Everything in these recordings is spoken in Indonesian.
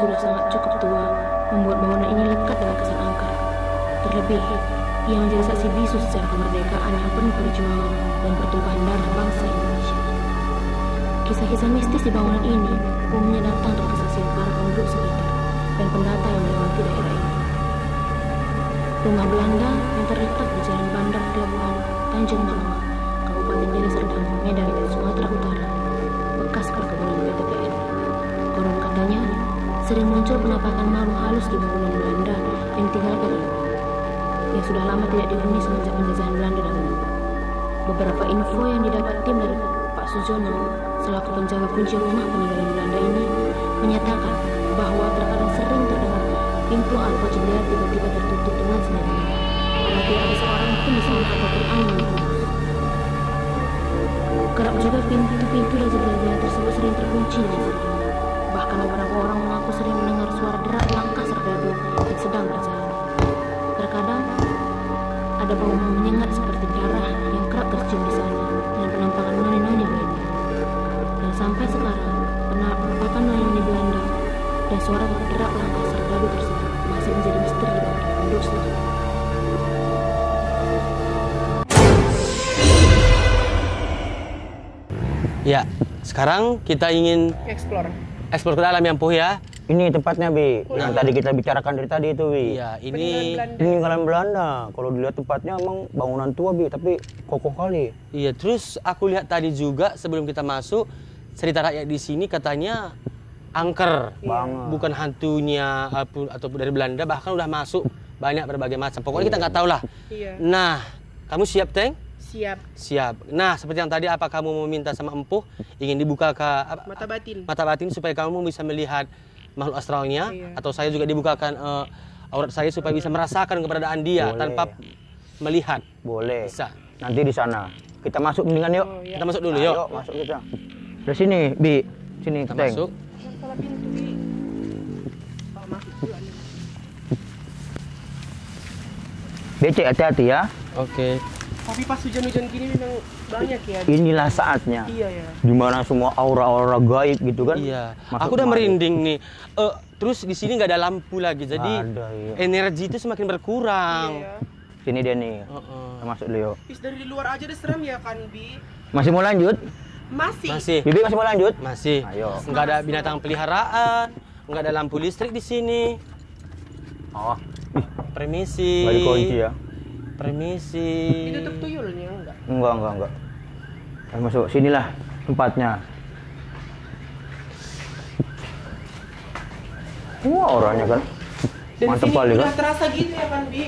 sudah sangat cukup tua membuat bangunan ini lekat dengan kesan angker. Terlebih, ia menjadi saksi bisu sejarah kemerdekaan yang penuh perjuangan dan pertumpahan darah bangsa Indonesia. Kisah-kisah mistis di bangunan ini umumnya datang dari kesaksian para penduduk sekitar dan pendata yang melewati daerah ini. Rumah Belanda yang terletak di Jalan Bandar Pelabuhan Tanjung Malama, Kabupaten Deli Serdang, Medan, Sumatera Utara, bekas perkebunan BTPN. Konon katanya, sering muncul penampakan makhluk halus di bangunan Belanda yang ditinggalkan ini, yang sudah lama tidak dihuni semenjak penjajahan Belanda dahulu. Beberapa info yang didapat tim dari Pak Sujono selaku penjaga kunci rumah peninggalan Belanda ini menyatakan bahwa terkadang sering terdengar pintu atau jendela tiba-tiba tertutup dengan sendirinya, karena tidak ada seorang pun di sana ataupun angin yang berhembus. Kerap juga pintu-pintu dan jendela tersebut sering terkunci dengan sendirinya. Bahkan beberapa orang mengaku sering mendengar suara derak langkah serdadu yang sedang berjalan. Terkadang ada bau menyengat seperti darah yang kerap tercium di sana dan penampakan noni-noni lainnya. Dan sampai sekarang, penampakan noni Belanda dan suara derak langkah serdadu tersebut masih menjadi misteri bagi penduduk setempat. Ya, sekarang kita ingin Explore ke dalam ya, Empuh ya. Ini tempatnya, Bi. Yang tadi kita bicarakan dari tadi itu, Bi. Iya, ini Peninggalan Belanda. Kalau dilihat tempatnya emang bangunan tua, Bi, tapi kokoh kali. Iya, terus aku lihat tadi juga sebelum kita masuk, cerita rakyat di sini katanya angker. Banget. Bukan hantunya atau dari Belanda, bahkan udah masuk banyak berbagai macam. Pokoknya kita nggak tahu lah. Iya. Nah, kamu siap, Teng? Siap. Siap. Nah, seperti yang tadi, apa kamu mau minta sama Empuh ingin dibuka ke Mata batin supaya kamu bisa melihat makhluk astralnya, iya. atau saya juga dibukakan aurat saya supaya bisa merasakan keberadaan dia. Boleh. Tanpa melihat. Boleh. Bisa. Nanti di sana. Kita masuk mendingan yuk. Oh, iya. Kita masuk dulu, Nah, yuk. Yuk, masuk kita. Dari sini, Bi. Sini, Kita Teng. masuk. Salah pintu Bi. Oh, masuk dulu nih. Becek, hati-hati ya. Oke. Tapi pas hujan-hujan gini memang banyak ya. Inilah saatnya. Iya ya. Dimana semua aura-aura gaib gitu kan. Iya. Masuk Aku udah kemari. merinding nih. Terus di sini nggak ada lampu lagi, jadi Ada, iya. energi itu semakin berkurang. Iya ya. Sini dia nih. Heeh. Kita masuk dulu yuk. Bis dari luar aja udah serem ya kan, Bi? Masih mau lanjut? Masih. Masih. Bibi masih mau lanjut? Masih. Ayo. Nggak ada binatang peliharaan, nggak ada lampu listrik di sini. Oh, Permisi. nggak dikunci ya? Permisi. Ditutup tuyulnya enggak? Enggak. Ayo masuk, sinilah tempatnya. Wah, orangnya kan. Dari Mantep sini kali kan? udah terasa gitu ya kan, Bi?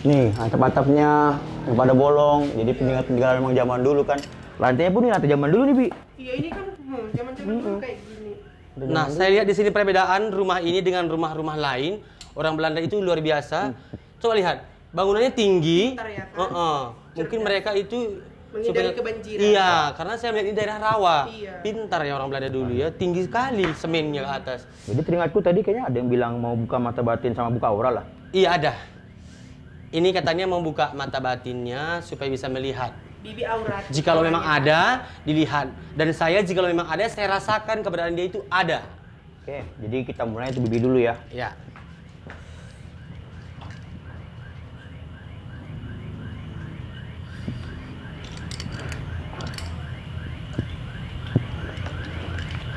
Nih, atap-atapnya yang pada bolong. Jadi peninggalan emang zaman dulu kan. Lantainya pun ini lantai zaman dulu nih, Bi. Iya, ini kan zaman-zaman dulu kayak gini. Nah, saya lihat di sini perbedaan rumah ini dengan rumah-rumah lain. Orang Belanda itu luar biasa. Coba lihat, bangunannya tinggi. Pintar ya kan? Mungkin mereka itu Menghindari kebanjiran. Iya, karena saya melihat di daerah rawa. Iya. Pintar ya orang Belanda dulu ya, tinggi sekali semennya ke atas. Jadi teringatku tadi kayaknya ada yang bilang mau buka mata batin sama buka aura lah. Iya, ada. Ini katanya membuka mata batinnya supaya bisa melihat. Bibi aurat. Jikalau memang ada, dilihat. Dan saya jikalau memang ada, saya rasakan keberadaan dia itu ada. Oke, jadi kita mulai itu Bibi dulu ya. Ya.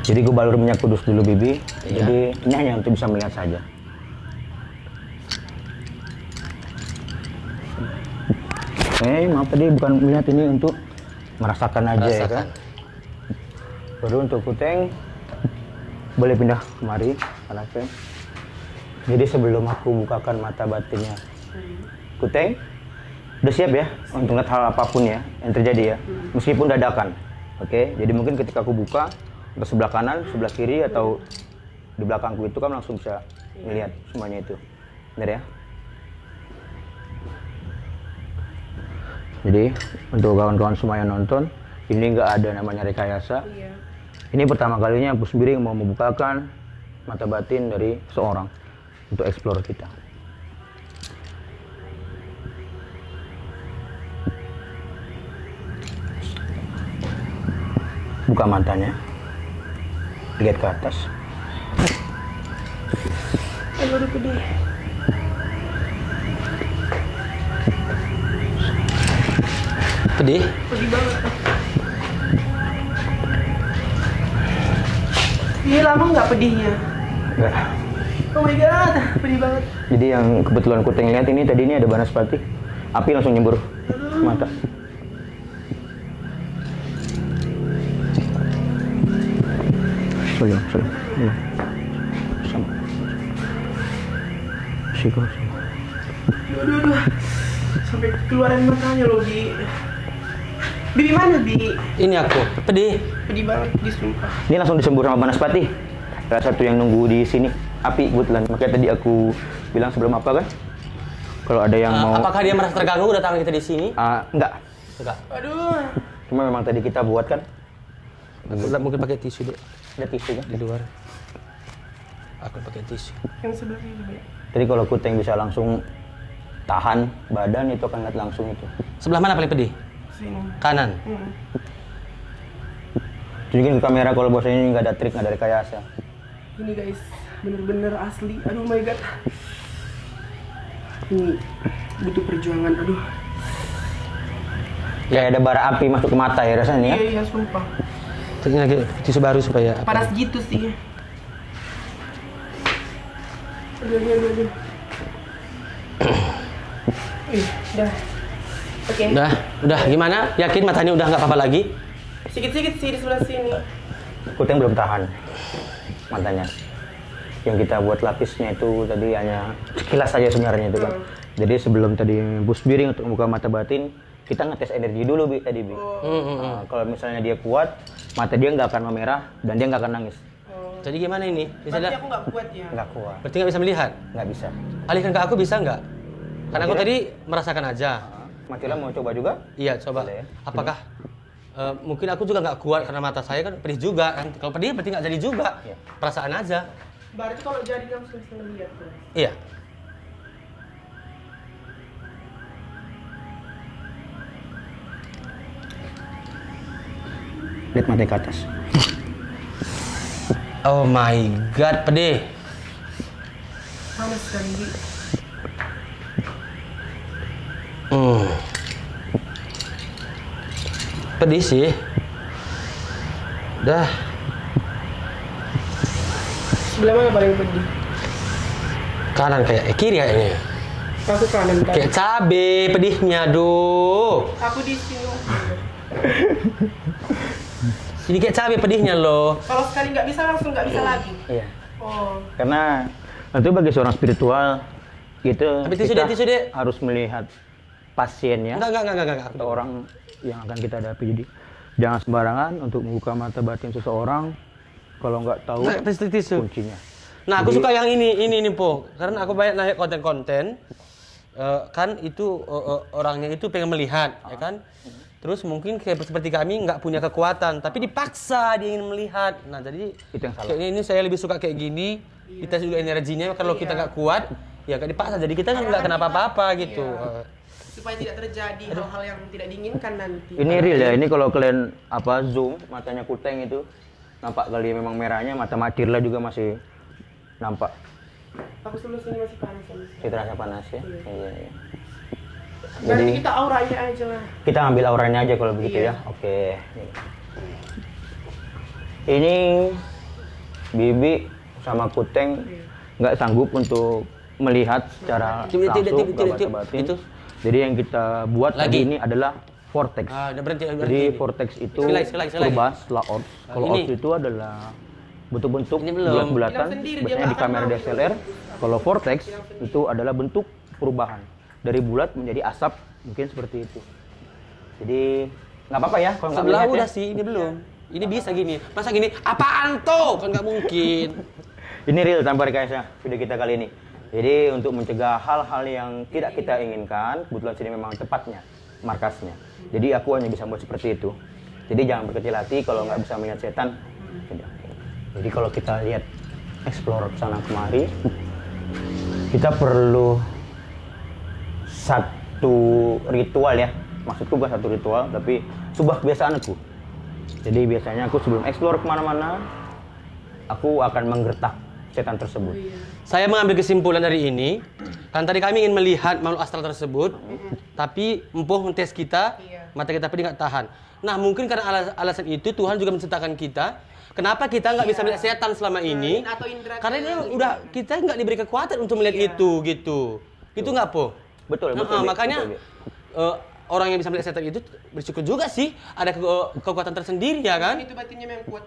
Jadi gue balur minyak kudus dulu Bibi. Iya. Jadi ini hanya untuk bisa melihat saja. Maaf tadi bukan melihat, ini untuk merasakan aja ya kan. Baru untuk Kuteng boleh pindah kemari, Alafem. Jadi sebelum aku bukakan mata batinnya, Kuteng udah siap ya untuk melihat hal apapun ya yang terjadi ya, meskipun dadakan. Oke, jadi mungkin ketika aku buka ke sebelah kanan, sebelah kiri atau di belakangku itu kan langsung bisa melihat semuanya itu. Benar ya? Jadi untuk kawan-kawan semua yang nonton, ini nggak ada namanya rekayasa. Iya. Ini pertama kalinya aku sendiri mau membukakan mata batin dari seorang untuk explore kita. Buka matanya, lihat ke atas. aduh, pedih. Pedih? Pedih banget. Ini lama nggak pedihnya? Enggak. Oh my god, pedih banget. Jadi yang kebetulan Kuteng lihat ini tadi ini ada banaspati. Api langsung nyembur ke mata. Sudah. Sama. Siko. Aduh. Sampai keluaran matanya loh, Bi. Bibi mana, Bi? Ini aku. Pedih. Pedih banget, disumpah. Ini langsung disembur sama banaspati. Salah satu yang nunggu di sini. Api kebetulan. Makanya tadi aku bilang sebelum apa kan? Kalau ada yang mau. Apakah dia merasa terganggu datang kita di sini? Enggak. Enggak. Aduh. Cuma memang tadi kita buat kan. Mungkin pakai tisu deh Ada tisu kan? di luar. Aku pakai tisu. Yang sebelah sini, Bi. Jadi kalau Kuteng bisa langsung tahan badan itu akan lihat langsung itu. Sebelah mana paling pedih? Sini. Kanan. Tunjukin ke kamera kalau bosnya ini nggak ada trik, nggak ada rekayasa. Ini guys, bener-bener asli. Aduh my god. Ini butuh perjuangan. Aduh. Kayak ada bara api masuk ke mata ya rasanya ya. Iya, sumpah. Ini lagi tisu baru supaya Panas gitu sih. Aduh. Udah. Oke. Udah gimana? Yakin matanya udah nggak apa-apa lagi? Sikit-sikit sih di sebelah sini. Kuteng belum tahan matanya. Yang kita buat lapisnya itu tadi hanya sekilas saja sebenarnya itu kan. Jadi sebelum tadi bus biring untuk membuka mata batin, kita ngetes energi dulu tadi. Kalau misalnya dia kuat, mata dia nggak akan memerah dan dia nggak akan nangis. Jadi gimana ini? Bisa Berarti aku nggak kuat ya? Nggak kuat, Berarti nggak bisa melihat? nggak bisa. Alihkan ke aku bisa nggak? Karena aku tadi merasakan aja. Matila mau coba juga? Iya, coba. Boleh ya? Apakah mungkin aku juga nggak kuat karena mata saya kan pedih juga kan. Kalau pedih berarti nggak jadi juga. Iya. Perasaan aja. Berarti kalau jadi langsung bisa lihat tuh. Iya. Lihat mata ke atas. Oh my god, pedih. Panas sekali, Bi. Pedih sih. Dah. Sebelah mana paling pedih? Kanan kayak kiri kayaknya. Aku kanan tadi. Kayak cabe pedihnya, duh. Aku di sini. Ini kayak cabe pedihnya loh. Kalau sekali nggak bisa langsung nggak bisa lagi. Iya. Oh. Karena itu bagi seorang spiritual gitu Tapi tisu deh. harus melihat pasiennya Enggak. atau orang yang akan kita hadapi. Jadi jangan sembarangan untuk membuka mata batin seseorang kalau nggak tahu Tisu. kuncinya. Nah, aku suka yang ini Po. Karena aku banyak naik konten-konten. Kan itu orangnya itu pengen melihat, ya kan? Terus mungkin kayak seperti kami nggak punya kekuatan, tapi dipaksa dia ingin melihat. Nah, jadi Itu yang salah. kayaknya ini saya lebih suka kayak gini. Kita juga energinya, kalau kita nggak kuat, ya kan dipaksa. Jadi kita nggak kenapa-apa gitu. Supaya tidak terjadi hal-hal yang tidak diinginkan nanti. Ini real ya. Ini kalau kalian zoom matanya Kuteng itu nampak kali memang merahnya, mata Matirla juga masih nampak. Aku sebelah sini masih panas. Masih terasa panas ya. Iya. Jadi kita auranya aja lah. Kita ambil auranya aja kalau begitu Iya. ya. Oke. Ini Bibi sama Kuteng nggak sanggup untuk melihat secara Tidak, langsung ke mata batin. itu. Jadi yang kita buat Lagi. tadi ini adalah vortex. Udah berhenti. Jadi vortex itu Sekali lagi. berubah setelah orbs. Kalau Ini. orbs itu adalah bentuk-bentuk Ini belum. bulat-bulatan, Bilang sendiri, dia biasanya nggak di kamera akan mau. DSLR. Kalau vortex itu adalah bentuk perubahan dari bulat menjadi asap, mungkin seperti itu. Jadi nggak apa-apa ya kalau nggak Sebelah melihat udah ya. sih, ini belum. Ini bisa gini. Masa gini? Apaan tuh? Kan nggak mungkin. Ini real tanpa rekayasa video kita kali ini. Jadi untuk mencegah hal-hal yang tidak kita inginkan, kebetulan sini memang tepatnya markasnya. Jadi aku hanya bisa buat seperti itu. Jadi jangan berkecil hati kalau nggak bisa melihat setan. Jadi kalau kita lihat explore sana kemari, kita perlu satu ritual ya. Maksudku bukan satu ritual, tapi sebuah kebiasaan aku. Jadi biasanya aku sebelum explore kemana-mana, aku akan menggertak setan tersebut. Saya mengambil kesimpulan dari ini, kan tadi kami ingin melihat makhluk astral tersebut, tapi empuh tes kita, mata kita pedih nggak tahan. Nah mungkin karena alasan itu Tuhan juga menciptakan kita. Kenapa kita nggak bisa melihat setan selama ini? Karena ini udah kita nggak diberi kekuatan untuk melihat itu gitu. Itu nggak po? Betul. Makanya betul. Orang yang bisa melihat setan itu bersyukur juga sih ada kekuatan tersendiri ya kan? Itu batinnya memang kuat.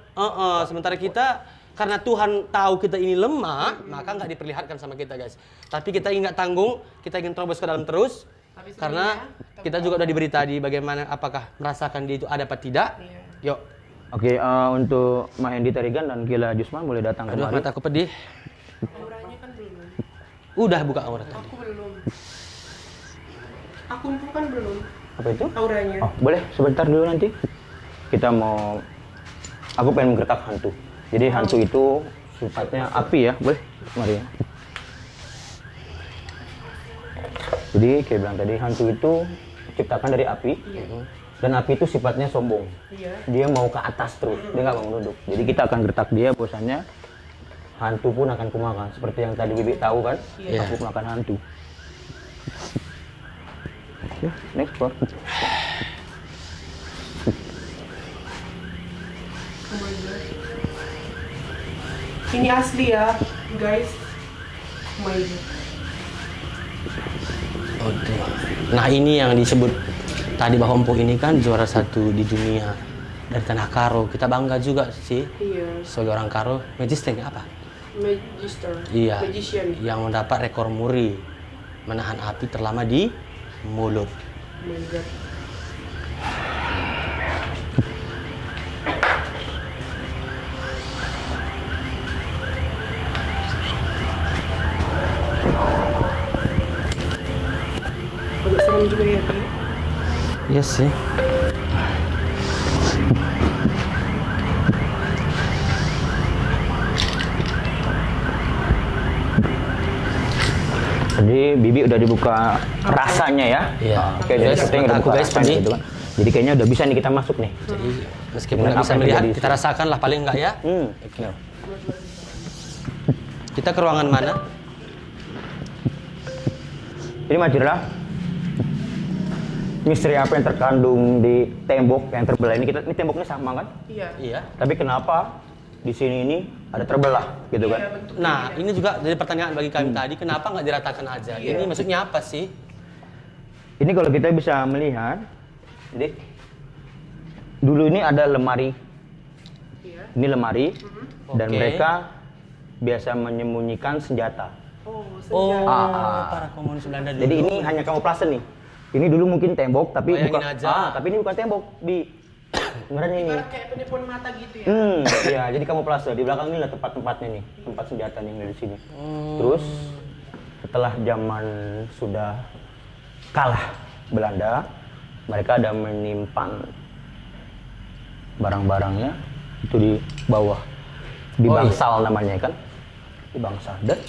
Sementara kita karena Tuhan tahu kita ini lemah, maka nggak diperlihatkan sama kita guys. Tapi kita ingat tanggung, kita ingin terobos ke dalam terus, karena kita juga udah diberi tadi bagaimana apakah merasakan dia itu ada apa tidak. Yuk. Oke, untuk Mahendi Tarigan dan Gila Jusman boleh datang Aduh, kemari. mataku pedih. Auranya kan belum. Udah buka aurat tadi. Aku belum. Aku kan belum. Apa itu? Auranya. Oh, boleh sebentar dulu nanti. Kita mau, aku pengen menggertak hantu. Jadi hantu itu sifatnya api ya, boleh? Mari ya. Jadi kayak bilang tadi, hantu itu diciptakan dari api. Dan api itu sifatnya sombong. Dia mau ke atas terus, dia nggak mau menunduk. Jadi kita akan gertak dia, bosannya hantu pun akan kumakan. Seperti yang tadi Bibi tahu kan, aku makan hantu. Ya, next part. Ini asli ya, guys. Oh my God. Oke. Nah ini yang disebut tadi bahwa empu ini kan juara 1 di dunia dari tanah Karo. Kita bangga juga sih sebagai orang Karo. Magister apa? Magister. Iya. Magician. Yang mendapat rekor muri menahan api terlama di mulut. Oh my God. Agak serem juga ya, Pi. Iya sih. Jadi Bibi udah dibuka rasanya ya. Iya. Oke, jadi seperti yang udah aku dibuka guys rasanya pedih. gitu kan. Jadi kayaknya udah bisa nih kita masuk nih. Jadi meskipun Dengan nggak bisa apa yang melihat, terjadi kita rasakan lah paling nggak ya. Oke. Kita ke ruangan mana? Jadi Majirlah, misteri apa yang terkandung di tembok yang terbelah ini? Ini temboknya sama kan? Iya. Iya. Tapi kenapa di sini ini ada terbelah gitu kan? Nah, ini juga jadi pertanyaan bagi kami tadi, kenapa nggak diratakan aja? Ini maksudnya apa sih? Ini kalau kita bisa melihat, jadi dulu ini ada lemari. Ini lemari dan Oke. mereka biasa menyembunyikan senjata. Oh, para komunis Belanda dulu. Jadi ini hanya kamuflase nih. Ini dulu mungkin tembok tapi Bayangin bukan aja. tapi ini bukan tembok di beneran ini. Ibarat kayak penipuan mata gitu ya. Iya, jadi kamuflase. Di belakang ini lah tempat-tempatnya nih, tempat senjata nih yang ada di sini. Terus setelah zaman sudah kalah Belanda, mereka ada menyimpan barang-barangnya itu di bawah, di bangsal namanya kan, di bangsal. Dan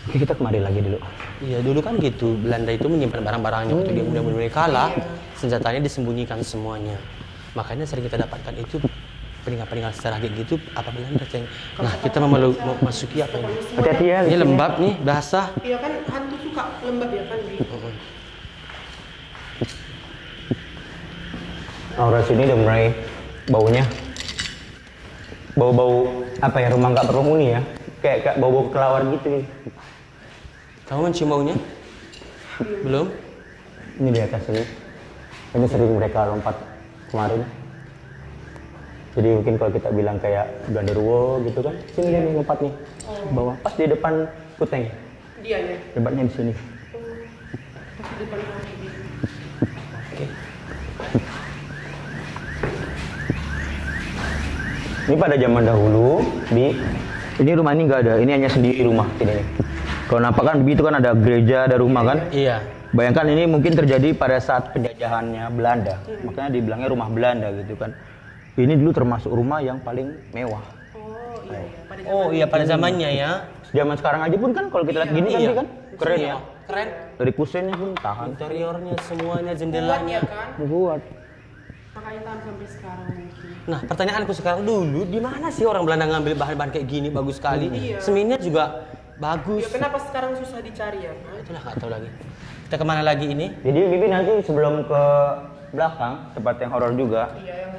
oke, kita kemari lagi dulu. Iya, dulu kan gitu. Belanda itu menyimpan barang-barangnya waktu dia mulai kalah, senjatanya disembunyikan semuanya. Makanya sering kita dapatkan itu peninggal-peninggal sejarah kayak gitu apa Belanda, Ceng. Nah, kita mau masuki apa ini? Hati-hati ya. Ini lembab nih, basah. Iya kan, hantu suka lembab ya kan, Bi? Aura sini udah mulai baunya, bau-bau apa ya, rumah nggak berpenghuni ya, kayak bau-bau kelawar gitu. Kamu mencium baunya? Belum? Ini di atas ini. Ini sering mereka lompat kemarin. Jadi mungkin kalau kita bilang kayak Ganderwo gitu kan, sini dia nih lompat nih, bawah pas di depan Kuteng. Dia ya. Debatnya di sini. Pas di depan kaki. Oke. Ini pada zaman dahulu ini rumah ini nggak ada, ini hanya sendiri rumah ini nih. Kalau nampak kan itu kan ada gereja, ada rumah kan. Iya. Bayangkan ini mungkin terjadi pada saat penjajahannya Belanda, makanya dibilangnya rumah Belanda gitu kan. Ini dulu termasuk rumah yang paling mewah. Oh iya, pada zaman Pada zamannya ya. Zaman sekarang aja pun kan kalau kita lihat gini kan, Iya. kan keren ya. Keren. Dari kusennya pun tahan. Interiornya semuanya, kuat jendelanya. ya kan. Buat. Makanya tahan sampai sekarang mungkin. Nah, pertanyaanku sekarang dulu, di mana sih orang Belanda ngambil bahan-bahan kayak gini bagus sekali? Iya. Seminnya juga bagus. Ya, kenapa sekarang susah dicari ya? Kan? Itulah nggak tahu lagi. Kita kemana lagi ini? Jadi Bibi nanti sebelum ke belakang, tempat yang horor juga. Iya yang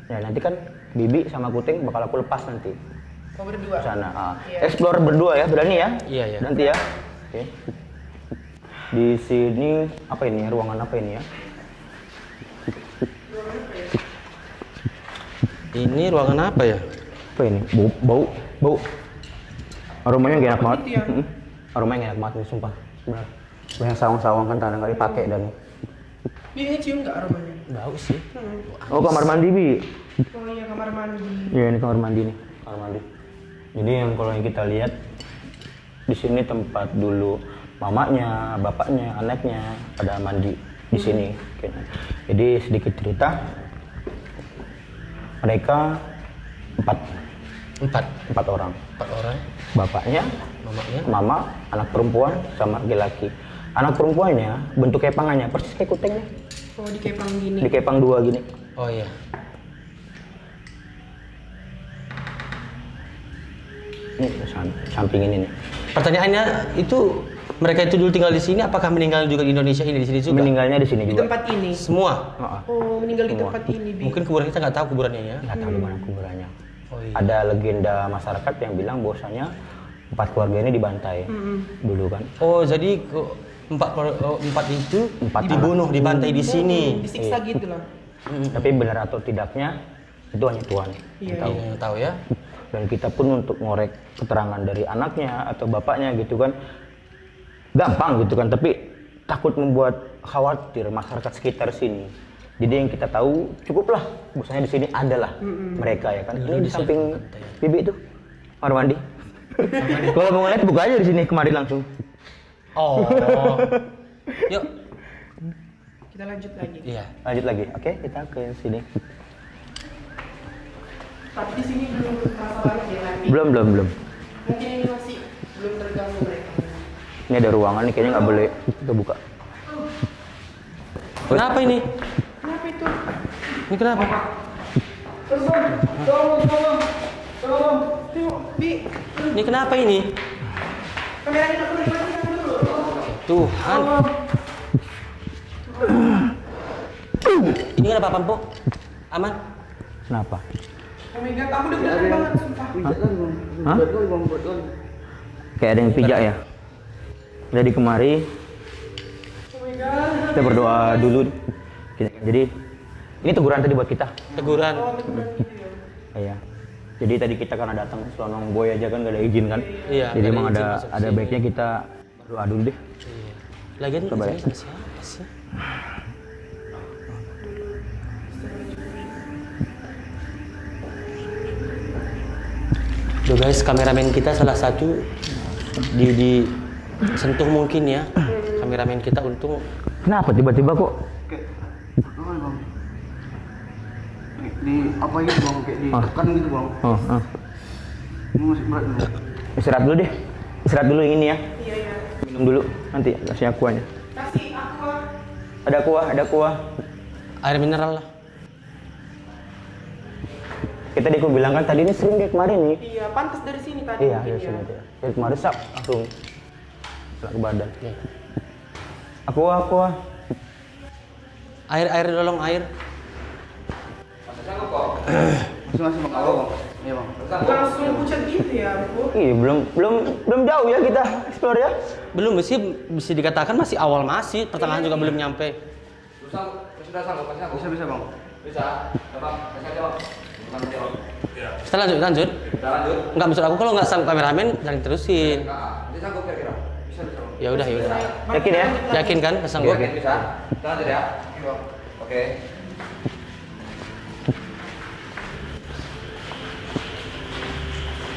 Ya nanti kan Bibi sama Kuting bakal aku lepas nanti kau berdua. ke sana. Iya. Explore berdua ya, berani ya? Iya, iya. Nanti ya. Oke. Di sini apa ini? Ruangan apa ini ya? Ini ruangan apa ya? Apa ini? Bau. Aromanya gak enak banget. Gitu ya? Aromanya gak enak banget nih, sumpah. Benar. Banyak sawang-sawang kan tanah nggak dipakai dan. Ini cium nggak aromanya? Bau sih. Oh, kamar mandi, Bi. Oh iya kamar mandi. Iya, ini kamar mandi nih, kamar mandi. Jadi yang kalau yang kita lihat di sini tempat dulu mamanya, bapaknya, anaknya pada mandi di sini. Jadi sedikit cerita, mereka empat orang. 4 orang. Bapaknya, Mamanya. mama, anak perempuan, sama laki-laki. Anak perempuannya bentuk kepangannya persis kayak Kuting nih, Oh di kepang gini. di kepang 2 gini. Oh iya. Ini samping ini nih. Pertanyaannya itu mereka itu dulu tinggal di sini, apakah meninggal juga di Indonesia ini di sini juga? Meninggalnya di sini Di juga. tempat ini. Semua. Heeh. Oh meninggal di Semua. tempat ini. Bi. Mungkin kuburan kita nggak tahu kuburannya ya. Nggak tahu di mana kuburannya. Oh iya. Ada legenda masyarakat yang bilang bahwasanya 4 keluarga ini dibantai dulu kan. Oh jadi empat itu dibunuh, dibantai di sini. Disiksa gitu lah. Tapi benar atau tidaknya itu hanya Tuhan yang Iya, tahu. Iya, tahu ya. Dan kita pun untuk ngorek keterangan dari anaknya atau bapaknya gitu kan gampang gitu kan, tapi takut membuat khawatir masyarakat sekitar sini. Jadi yang kita tahu cukuplah, misalnya di sini adalah mereka ya kan. Ini di samping Bibi itu kamar mandi. Kalau mau ngeliat buka aja di sini, kemari langsung. Oh. Yuk. Kita lanjut lagi. Iya. Lanjut lagi, oke kita ke sini. Tapi di sini belum masalah ya nanti. Belum. Mungkin ini masih belum terganggu mereka. Ini ada ruangan nih, kayaknya nggak boleh kita buka. Kenapa ini? Kenapa itu? Ini kenapa? Tolong. Tengok, Bi. Ini kenapa ini? Kamera kita perlu dimatikan dulu. Tuhan. Ini kenapa, Pampo? Aman? Kenapa? Oh my god, aku deg-degan banget sumpah. Hah? Kayak ada yang pijak ya? Jadi kemari Oh my god. kita berdoa dulu. Jadi ini teguran tadi buat kita. Teguran. Oh, teguran gitu ya. Iya. Jadi tadi kita karena datang selonong boy aja kan gak ada izin kan. Iya, Jadi nggak ada emang izin ada masuk ada sini. baiknya kita berdoa dulu deh. Iya. Lagian Coba ya. ini sama siapa sih? Tuh guys, kameramen kita salah satu di sentuh mungkin ya. Kameramen kita untung Kenapa tiba-tiba kok? Di apa gitu bang, kayak ditekan gitu bang. Oh. Ini masih berat nih. Istirahat dulu deh. Istirahat dulu yang ini ya. Iya. Minum dulu nanti kasih aquanya. Kasih aqua. Ada kuah. air mineral lah. Kita aku bilang kan tadi ini sering kayak kemarin nih. Iya, pantas dari sini tadi Iya, mungkin iya ya. sini aja. Dari kemarin sap langsung kena ke badan. Iya. Aqua. Air tolong air. Masih bang, apa bang? Iya bang. Langsung pucat gitu ya, Bu. Iya, belum jauh ya kita explore ya. Belum bisa dikatakan masih awal masih, pertengahan juga belum nyampe. Bisa bang. Kita lanjut. Enggak maksud aku kalau nggak sanggup kameramen jangan terusin. Nanti sanggup kira-kira. Bisa. Ya udah. Yakin ya? Yakin kan sanggup? Oke, bisa. Kita lanjut ya. Oke.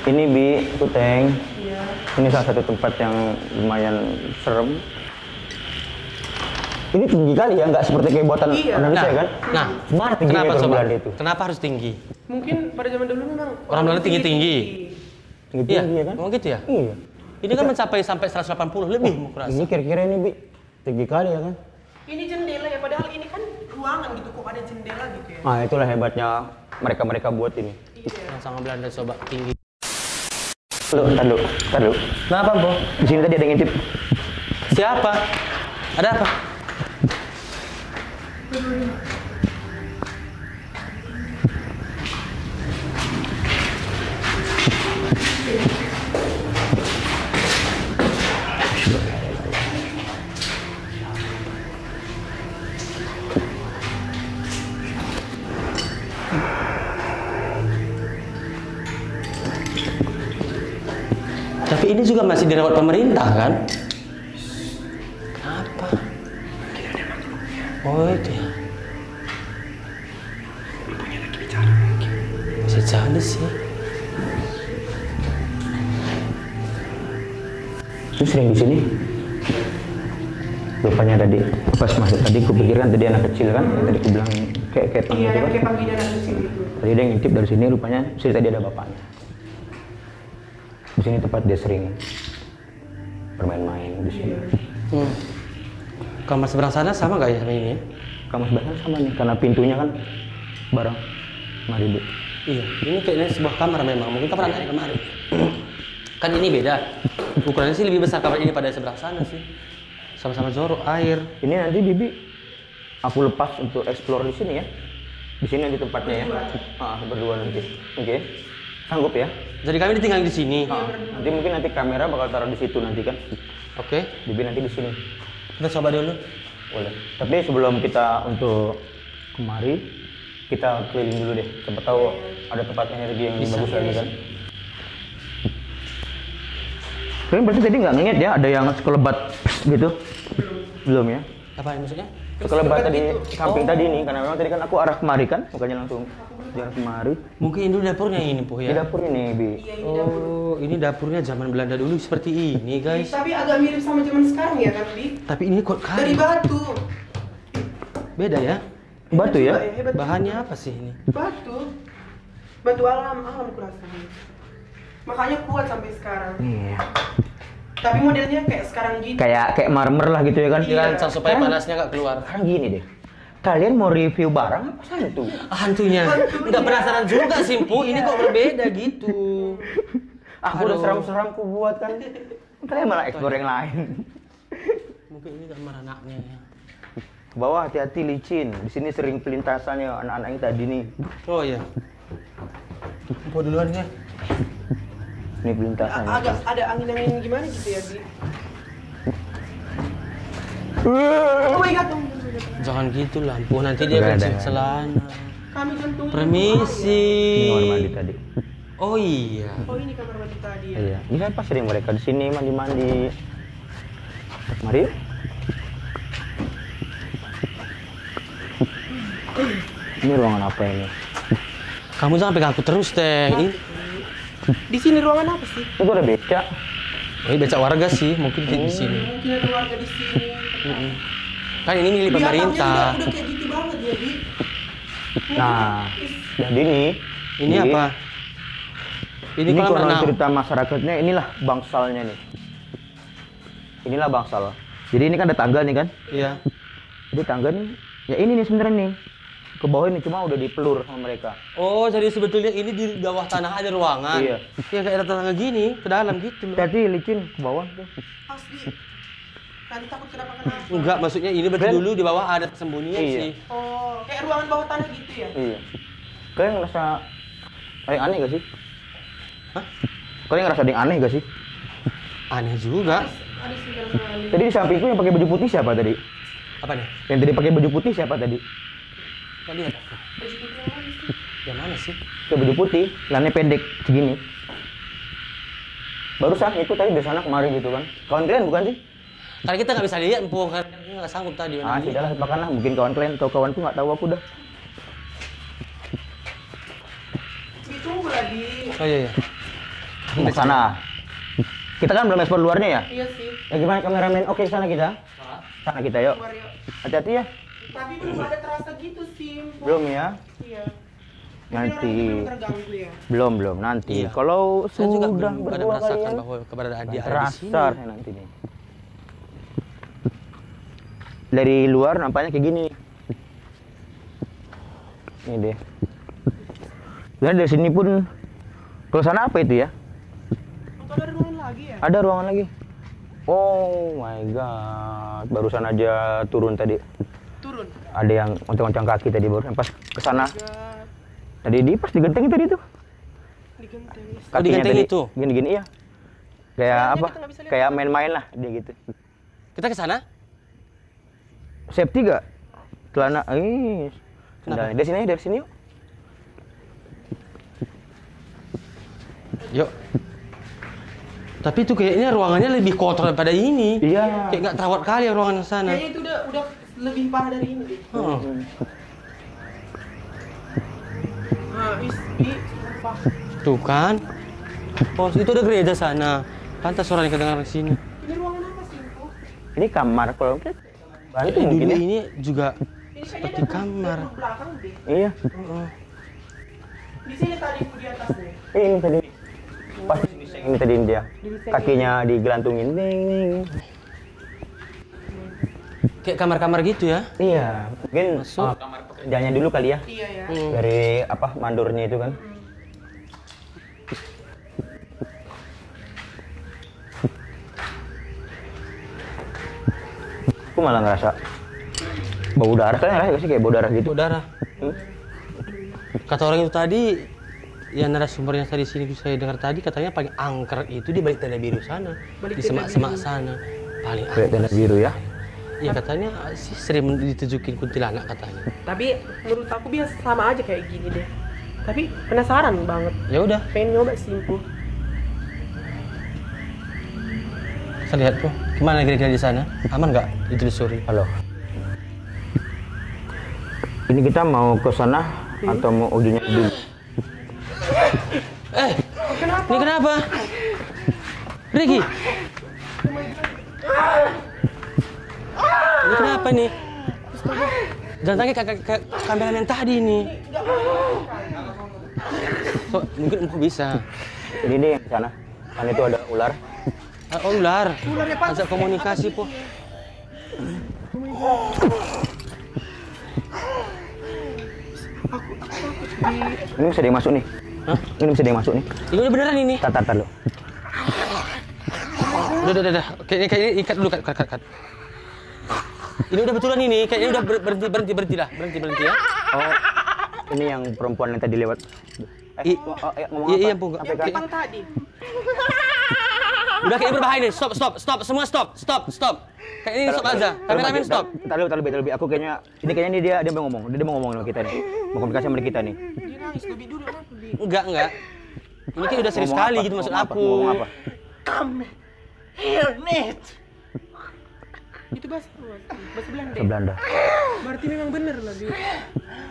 Ini Bi, Kuteng. Iya. Ini salah satu tempat yang lumayan serem. Ini tinggi kali ya, nggak seperti kayak buatan Iya. Indonesia kan? Nah, Gimana tinggi kenapa kayak coba? Belanda itu? Kenapa harus tinggi? Mungkin pada zaman dulu memang Orang Belanda tinggi-tinggi. Tinggi ya kan? Emang gitu ya? Iya. Ini kan mencapai sampai 180 lebih mau kurasa. Ini kira-kira ini Bi, tinggi kali ya kan? ini jendela ya, padahal ini kan ruangan gitu kok ada jendela gitu ya. Nah, itulah hebatnya mereka buat ini. Iya. Yang sama Belanda coba tinggi. Ntar dulu. Kenapa, Po? Di sini tadi ada yang ngintip. Siapa? Ada apa? Tapi ini juga masih dirawat pemerintah kan? Kenapa? Oh itu ya. Masih jauh sih. Itu sering di sini. Rupanya tadi pas masuk tadi kupikir kan tadi anak kecil kan yang tadi aku bilang kayak pang Iya, gitu kan. kayak panggil anak kecil gitu. Tadi dia ngintip dari sini rupanya sini tadi ada bapaknya. Di sini tempat dia sering bermain-main di sini. Kamar seberang sana sama nggak ya sama ini? Kamar sebelah sama nih karena pintunya kan bareng. Mari Bu. Iya, ini kayaknya sebuah kamar memang. Mungkin kamar anak kemarin. Kan ini beda. Ukurannya sih lebih besar kamar ini pada seberang sana sih. Sama-sama jorok air. Ini nanti Bibi aku lepas untuk explore di sini ya. Di sini nanti tempatnya ya. Berdua nanti. Oke. Sanggup ya? Jadi kami ditinggal di sini. Nanti mungkin nanti kamera bakal taruh di situ nanti kan. Oke. Bibi nanti di sini. Kita coba dulu. Boleh. Tapi sebelum kita untuk kemari, kita keliling dulu deh. Siapa tahu ada tempat energi yang Bisa. bagus lagi kan. Kalian berarti tadi nggak ngeliat ya ada yang sekelebat gitu? Belum ya? Apa maksudnya? Sekelebat tadi samping tadi nih, karena memang tadi kan aku arah kemari kan, makanya langsung jalan kemari. Mungkin ini dapurnya ini, Po Di ya. dapur ini, Bi. Oh, ini dapurnya zaman Belanda dulu seperti ini, guys. Tapi agak mirip sama zaman sekarang ya kan, Di? Tapi ini kok Dari kayu. batu. Beda ya? Batu ya? Hebat juga hebat juga. Bahannya apa sih ini? Batu. Batu alam kurasa. Makanya kuat sampai sekarang. Iya. Tapi modelnya kayak sekarang gini. Kayak marmer lah gitu ya kan? Dirancang supaya Kan panasnya nggak keluar. Sekarang gini deh. Kalian mau review barang apa santu? Hantunya. Nggak penasaran juga sih, Po. Ini kok berbeda gitu. Aku udah seram-seram ku buat kan. Kalian malah explore yang lain. Mungkin ini kamar anaknya ya. Ke bawah hati-hati licin. Di sini sering pelintasannya anak-anak yang tadi nih. Oh iya. Po duluan ya. Ini pelintasannya. Agak ada angin-angin gimana gitu ya, Di? Oh my god. Jangan gitu lah, Po. Nanti dia Nggak ada, kencing nggak ada. celana. Kami kan tunggu. Permisi. Ini kamar mandi tadi. Oh iya. Oh ini kamar mandi tadi ya. Iya. Ini apa sering mereka di sini mandi-mandi. Mari yuk. Ini ruangan apa ini? Kamu jangan pegang aku terus, Teh. Ini Di sini ruangan apa sih? Itu ada becak. ini becak warga sih, mungkin di sini. Mungkin ada warga di sini. Kan ini milik Di atapnya pemerintah. udah kayak gitu banget ya, Di. Nah, jadi nih. Ini apa? Ini kolam kalau renang. cerita masyarakatnya inilah bangsalnya nih. Inilah bangsal. Jadi ini kan ada tangga nih kan? Iya. Jadi tangga nih, ya ini nih sebenarnya nih. Ke bawah ini cuma udah dipelur sama mereka. Oh, jadi sebetulnya ini di bawah tanah ada ruangan. Iya. Ya kayak ada tangga gini, ke dalam gitu loh. Hati licin ke bawah tuh. Asli. Nanti takut kenapa-kenapa. Enggak, maksudnya ini berarti dulu di bawah ada persembunyian Iya. sih. Oh, kayak ruangan bawah tanah gitu ya? Iya. Kalian ngerasa kayak aneh gak sih? Hah? Kalian ngerasa ada yang aneh gak sih? Aneh juga. Ada sih rasa aneh. Tadi di sampingku yang pakai baju putih siapa tadi? Apa nih? Yang tadi pakai baju putih siapa tadi? Tadi ada. Baju putih yang mana sih? Yang mana sih? Pakai baju putih, lengannya pendek segini. Barusan itu tadi di sana kemarin gitu kan. Kawan kalian bukan sih? Karena kita nggak bisa lihat, Empung. Karena kita nggak sanggup tadi. Ah, sudahlah, lupakanlah. Mungkin kawan kalian atau kawanku nggak tahu aku dah. Ditunggu lagi. Oh iya, iya. Ke sana. Kita kan belum ekspor luarnya ya? Iya sih. Ya gimana kameramen? Oke, sana kita. Sana kita yuk. Keluar yuk. Hati-hati ya. Tapi belum ada terasa gitu sih. Mpok. Belum ya? Iya. Nanti. Belum terganggu ya. Belum nanti. Iya. Kalau Saya juga sudah belum pada berdua merasakan kalian, bahwa keberadaan dia ada di terasa sini. saya nanti nih. Dari luar nampaknya kayak gini. Ini dia. Dan dari sini pun ke sana apa itu ya? Ada ruangan lagi ya? Ada ruangan lagi. Oh my god, barusan aja turun tadi. Turun. Ada yang oncang-oncang kaki tadi baru pas ke sana. God. Tadi di pas digenteng tadi tuh. Digenteng. Kakinya digenteng tadi itu? Gini-gini iya. Kayak Soalnya apa? kita nggak bisa lihat Kayak apa. main-main lah dia gitu. Kita ke sana? Safety gak? Celana, sendalnya. Dari sini yuk. Yuk. Tapi itu kayaknya ruangannya lebih kotor daripada ini. Iya. Kayak nggak terawat kali ya ruangan sana. Kayaknya itu udah lebih parah dari ini deh. Nah, sumpah. Tuh kan. Oh, itu ada gereja sana. Pantas suaranya kedengaran di sini. Ini ruangan apa sih, Info? Ini kamar kalau kita bantu Dulu mungkin ya. ini juga Ini seperti kamar. Di belakang deh. Iya. Di sini tadi di atas nih. Ini tadi. Pas ini tadi dia. Kakinya digelantungin. Ding, ding. Kayak kamar-kamar gitu ya. Iya, mungkin Masuk. kamar pekerjaannya dulu kali ya. Iya ya. Dari apa mandornya itu kan. Aku malah ngerasa bau darah kan ya sih kayak bau darah gitu. Udara. Kata orang itu tadi, yang narasumbernya tadi sini saya dengar tadi katanya paling angker itu di balik tenda biru sana, di semak-semak sana. Paling Kayak angker. tenda biru ya. Iya katanya sih sering ditujukin kuntilanak katanya. Tapi menurut aku biasa sama aja kayak gini deh. Tapi penasaran banget. Ya udah, Pengen nyoba simpul. saya lihat tuh. Gimana kira-kira di sana? Aman nggak ditelusuri? Halo. Ini kita mau ke sana atau mau ujungnya dulu? Ini kenapa? Ricky? Ini kenapa nih? Jangan tanya ke kamera yang tadi nih. So, mungkin empuk bisa. Ini deh yang di sana. Kan itu ada ular. Oh, ular. Ajak komunikasi po. Ini bisa dia masuk nih. Hah? Ini bisa dia masuk nih. Ini udah beneran ini. Tar lo. Udah. Kayaknya ikat dulu, kat. Ini udah betulan ini. Kayaknya udah berhenti dah. Berhenti ya. Oh, ini yang perempuan yang tadi lewat. Ngomong Iya, apa? Bu. Sampai Yang depan tadi. Udah kayaknya berbahaya nih. Stop. Semua stop. Kayaknya ini stop aja. Kameramen stop. Terlebih. Aku kayaknya ini dia mau ngomong. Dia mau ngomong sama kita nih. Mau komunikasi sama kita nih. Dia nangis lebih dulu kenapa lebih. Enggak. Ini kayak udah serius Ngomong sekali apa? gitu maksud Ngomong apa? aku. Ngomong apa? Come here, Nate. Itu bahasa Belanda. Belanda. Berarti memang bener lah dia.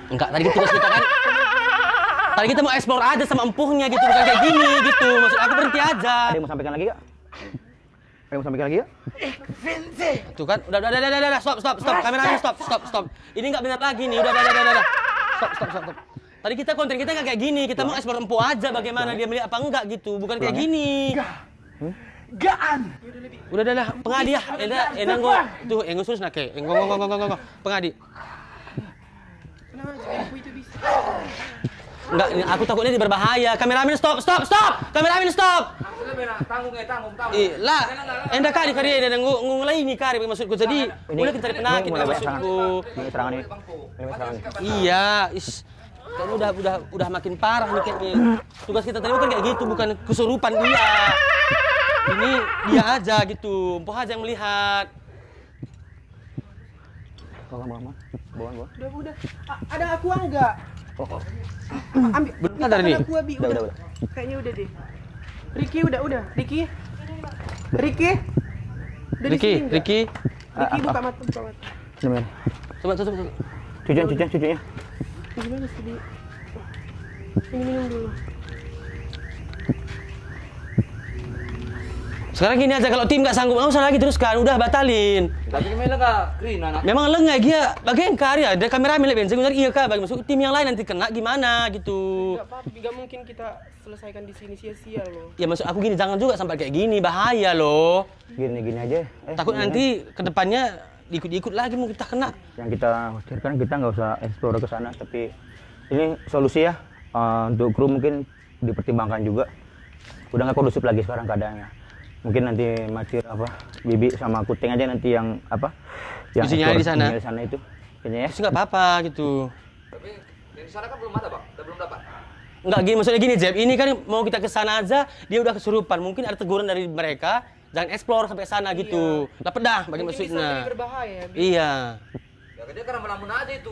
Enggak, tadi tugas kita kan. Tadi kita mau explore aja sama empuhnya gitu, bukan kayak gini gitu. Maksud aku berhenti aja. Ada yang mau sampaikan lagi gak? Ada yang mau sampaikan lagi gak? Vince. Tuh kan, udah, stop. Kameramen stop. Ini nggak benar lagi nih, udah. Stop. Tadi kita konten kita nggak kayak gini, kita mau explore empuh aja bagaimana dia melihat apa enggak gitu, bukan kayak gini. Gaan. Udah, pengadi ya. Enang gua tuh, engus nak ke. Enggong. Pengadi. Kenapa aja aku itu bisa. Enggak, aku takutnya dia berbahaya. Kameramen stop. Kameramen stop. Tanggung. Lah, enda kali kari enda ngulai ini kari maksudku. Jadi, udah kita cari penakit mulai maksudku. Ini serangan ini. Ini serangan ini. Iya, kayaknya udah makin parah nih kayaknya. Tugas kita tadi bukan kayak gitu, bukan kesurupan dia. Ini dia aja gitu, empuh aja yang melihat. Bawa. Udah. Ada aqua enggak? Ambil. Belum ada nih. Aqua, Bi. Udah. Kayaknya udah deh. Ricky udah. Ricky. Udah di sini nggak? Ricky. Ricky buka mata. Bener. Coba. Cucian. Gimana sih, Bi? Ini minum dulu. Sekarang gini aja, kalau tim nggak sanggup, nggak usah lagi teruskan, udah batalin. Tapi kemana kak? Green anak. Memang lengah dia, bagian karya, ada kameramen lihat bensin, iya kak, bagi masuk tim yang lain nanti kena gimana gitu. Enggak apa-apa, nggak mungkin kita selesaikan di sini sia-sia loh. Ya maksud aku gini, jangan juga sampai kayak gini, bahaya loh. Gini aja. Takut nanti kedepannya ikut lagi mau kita kena. Yang kita khawatirkan kita nggak usah explore ke sana, tapi ini solusi ya untuk kru mungkin dipertimbangkan juga. Udah nggak kondusif lagi sekarang keadaannya. Mungkin nanti Macir apa Bibi sama Kuting aja nanti yang apa yang Isinya di sana. di sana itu kayaknya ya. Terus nggak apa-apa gitu. Tapi di sana kan belum ada bang, belum dapat. Enggak gini, maksudnya gini Jeb, ini kan mau kita ke sana aja, dia udah kesurupan. Mungkin ada teguran dari mereka, jangan explore sampai sana gitu. Dapat dah, bagi Mungkin bisa maksudnya. jadi berbahaya. Iya. Ya dia kan melamun aja itu.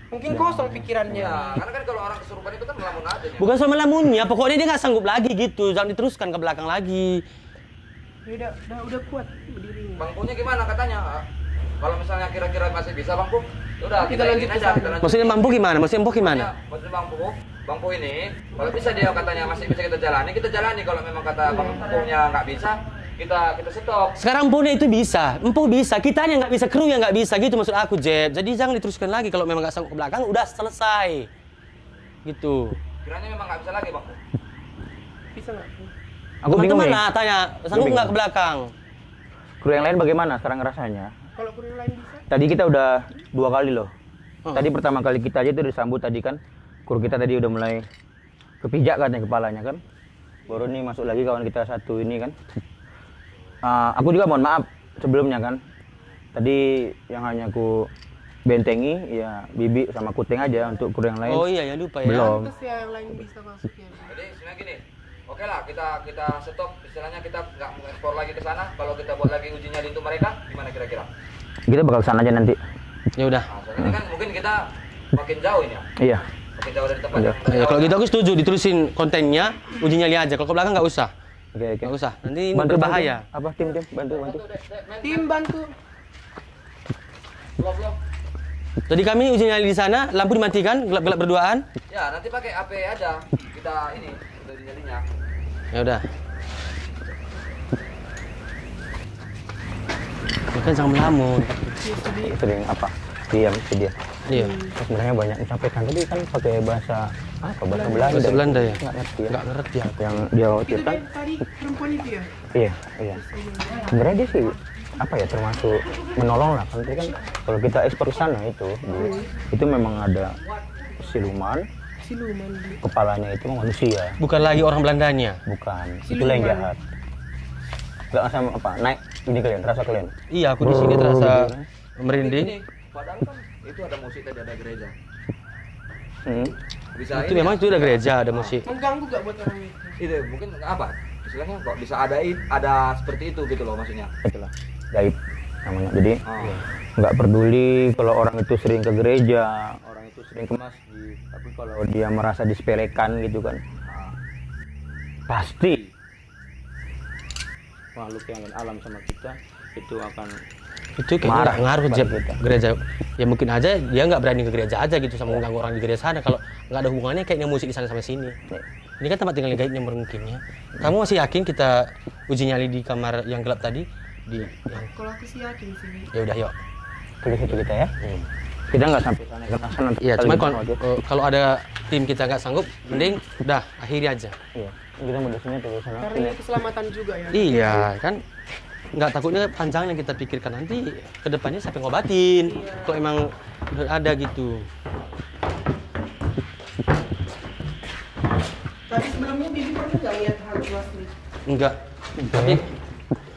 Mungkin kosong pikirannya. Ya, karena kan kalau orang kesurupan itu kan melamun aja. Nih. Bukan sama lamunnya, pokoknya dia nggak sanggup lagi gitu, jangan diteruskan ke belakang lagi. Ya udah kuat berdirinya. Bang Punya gimana katanya? Kalau misalnya kira-kira masih bisa Bang Pu, udah Kita kita lanjut ingin ke aja. sana. Kita lanjut. Maksudnya mampu gimana? Maksudnya mampu gimana? Maksudnya Bang Pu ini, kalau bisa dia katanya masih bisa kita jalani. Kalau memang kata Bang Punya nggak bisa, kita stop. Sekarang Empunya itu bisa, Empu bisa, kitanya nggak bisa, kru yang nggak bisa gitu maksud aku Jeb. Jadi jangan diteruskan lagi kalau memang nggak sanggup ke belakang, udah selesai. Gitu. Kiranya memang nggak bisa lagi Bang Pu. Bisa nggak? Aku bingung nih. Teman-teman tanya, sanggup bingung. nggak ke belakang? Kru yang lain bagaimana sekarang rasanya? Kalau kru yang lain bisa? Tadi kita udah 2 kali loh. Oh. Tadi pertama kali kita aja tuh disambut tadi kan. Kru kita tadi udah mulai kepijak katanya kepalanya kan. Baru nih masuk lagi kawan kita satu ini kan. Aku juga mohon maaf sebelumnya kan. Tadi yang hanya aku bentengi ya Bibi sama Kuting aja untuk kru yang lain. Oh iya, ya lupa ya. Belum. Terus ya yang lain bisa masuk ya. Jadi sebenarnya gini, oke lah kita stop, istilahnya kita nggak mengekspor lagi ke sana. Kalau kita buat lagi uji nyali untuk mereka, gimana kira-kira? Kita bakal sana aja nanti. Ya udah. Nah, soalnya ini kan mungkin kita makin jauh ini ya, Iya. makin jauh dari tempat Iya. yang Ya, kalau gitu aku setuju ditulisin kontennya, uji nyali aja. Kalau ke belakang nggak usah. Oke. Nggak usah. Nanti ini Bantu berbahaya. Apa tim bantu. Tim bantu. Vlog. Jadi kami uji nyali di sana, lampu dimatikan, gelap-gelap berduaan. Ya nanti pakai AP aja kita ini untuk uji nyalinya. Ya udah. Bukan jangan melamun. Sering apa? Diam itu dia. Iya. Sebenarnya banyak disampaikan tadi kan pakai bahasa apa? Bahasa Belanda. Bahasa Belanda ya? Nggak ngerti ya. Nggak ngerti aku. Yang dia Itu khawatirkan. dia tadi perempuan itu ya? Iya. Sebenarnya dia sih apa ya termasuk menolong lah kan. Tapi kan kalau kita ekspor ke sana itu memang ada siluman, Siluman. kepalanya itu manusia, Bukan lagi orang Belandanya. bukan. Itulah yang jahat. Nggak sama apa naik ini kalian rasa kalian. Iya, aku di sini terasa merinding. Ini padahal kan itu ada musik tadi ada gereja. Bisa Itu ini memang ya? itu ada gereja, ada musik. Mengganggu gak buat orang itu? Itu mungkin apa? Istilahnya kok bisa ada seperti itu gitu loh maksudnya. Itulah gaib namanya. Jadi Oh. nggak peduli kalau orang itu sering ke gereja, orang itu sering ke masjid, tapi kalau dia merasa disepelekan gitu kan, pasti makhluk yang lain alam sama kita itu akan Itu kayaknya Marah nggak ngaruh pada Jeb. kita. Gereja. Ya mungkin aja dia nggak berani ke gereja aja gitu sama mengganggu orang di gereja sana. Kalau nggak ada hubungannya kayaknya musik di sana sama sini. Ini kan tempat tinggal gaibnya mungkin ya. Kamu masih yakin kita uji nyali di kamar yang gelap tadi? Kalau aku sih yakin sih. Ya udah yuk. tulis itu kita ya. Kita nggak sampai sana karena sana Iya, kita cuman lebih tahu aja. kalau ada tim kita nggak sanggup, mending udah akhiri aja. Iya, kita modusnya tulis sana. Karena ini keselamatan juga ya. Iya kan, nggak takutnya panjang yang kita pikirkan nanti kedepannya siapa yang ngobatin. Kalau emang udah ada gitu. Tapi sebelumnya Bibi pernah nggak lihat hantu asli? Enggak. Tapi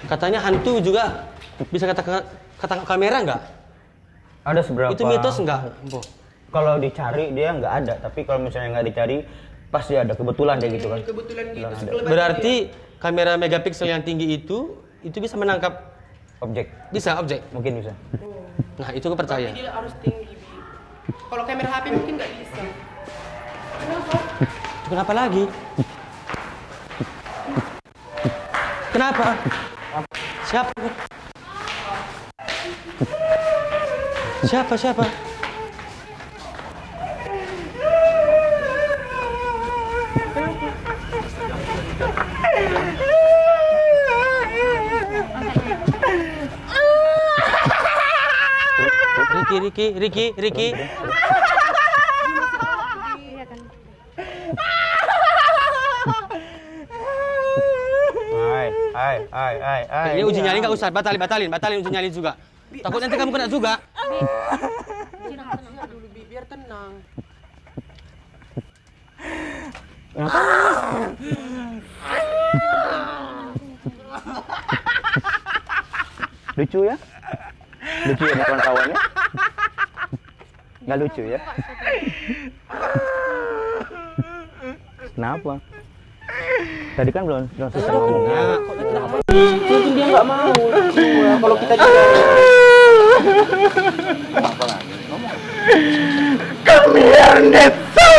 katanya hantu juga bisa kata kamera nggak? Ada seberapa? Itu mitos nggak? Empo? Kalau dicari dia nggak ada, tapi kalau misalnya nggak dicari pasti ada kebetulan kayak gitu kan. Kebetulan gitu. Ada. sekelebat Berarti kamera megapiksel yang tinggi itu bisa menangkap Objek, objek. mungkin bisa. dia. Oh. Nah itu aku percaya. Tapi dia harus tinggi. Bi. Kalau kamera HP mungkin nggak bisa. Kenapa? Kenapa lagi? Kenapa? Siapa? Siapa? Riki. Hai. Ini uji nyali nggak usah, batalin uji nyali juga. Takut nanti kamu kena juga. Dulu Bi, biar tenang. Lucu ya? Lucu ya kawan-kawannya? Nggak lucu ya? Kenapa? Tadi kan belum selesai ngomongnya. Mungkin dia nggak mau. Kalau kita juga. Apa lagi? Ngomong. Come here, Netso.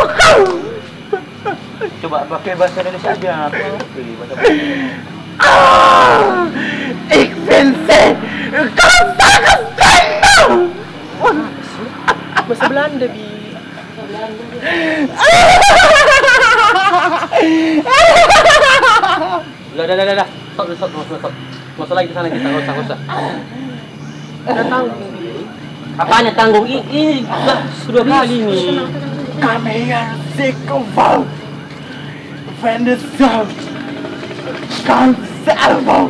Coba pakai bahasa Indonesia aja. Ik ben ze. Bahasa Belanda, Bi. Udah. Stop. Nggak usah lagi ke sana kita, nggak usah. Udah tanggung. Apanya tanggung? Ini sudah kali nih. Come here, Zikoval. Vendesal. Conservo.